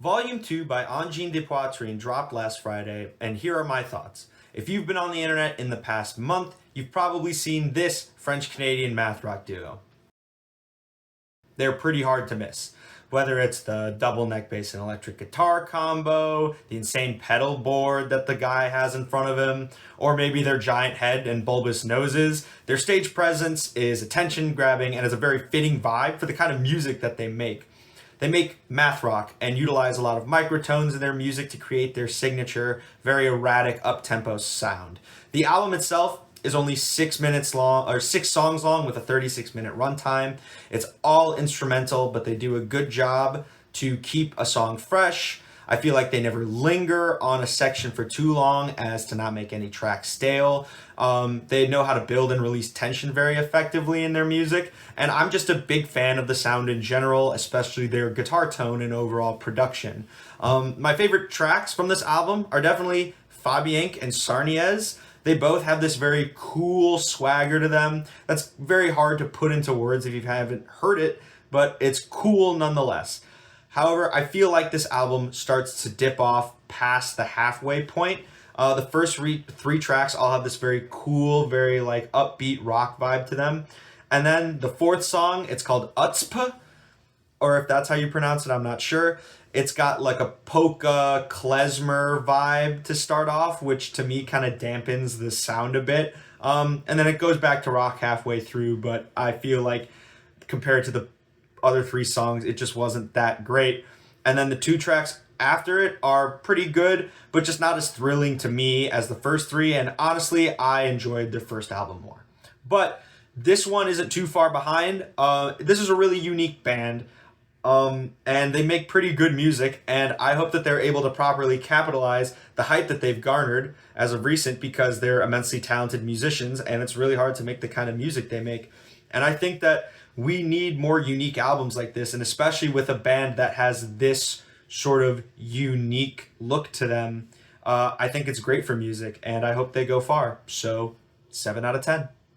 Vol.II by Angine de Poitrine dropped last Friday, and here are my thoughts. If you've been on the internet in the past month, you've probably seen this French-Canadian math rock duo. They're pretty hard to miss. Whether it's the double neck bass and electric guitar combo, the insane pedal board that the guy has in front of him, or maybe their giant head and bulbous noses, their stage presence is attention-grabbing and is a very fitting vibe for the kind of music that they make. They make math rock and utilize a lot of microtones in their music to create their signature, very erratic, up-tempo sound. The album itself is only 6 minutes long, or 6 songs long with a 36-minute runtime. It's all instrumental, but they do a good job to keep a song fresh. I feel like they never linger on a section for too long as to not make any tracks stale. They know how to build and release tension very effectively in their music, and I'm just a big fan of the sound in general, especially their guitar tone and overall production. My favorite tracks from this album are definitely Fabienque and Sarniez. They both have this very cool swagger to them that's very hard to put into words if you haven't heard it, but it's cool nonetheless. However, I feel like this album starts to dip off past the halfway point. The first three tracks all have this very cool, very like upbeat rock vibe to them. And then the fourth song, it's called Utsp, or if that's how you pronounce it, I'm not sure. It's got like a polka klezmer vibe to start off, which to me kind of dampens the sound a bit. And then it goes back to rock halfway through, but I feel like compared to the other 3 songs, it just wasn't that great. And then the 2 tracks after it are pretty good, but just not as thrilling to me as the first 3. And honestly, I enjoyed their first album more. But this one isn't too far behind. This is a really unique band. And they make pretty good music, and I hope that they're able to properly capitalize the hype that they've garnered as of recent, because they're immensely talented musicians, and it's really hard to make the kind of music they make. And I think that we need more unique albums like this, and especially with a band that has this sort of unique look to them. I think it's great for music, and I hope they go far. So 7 out of 10.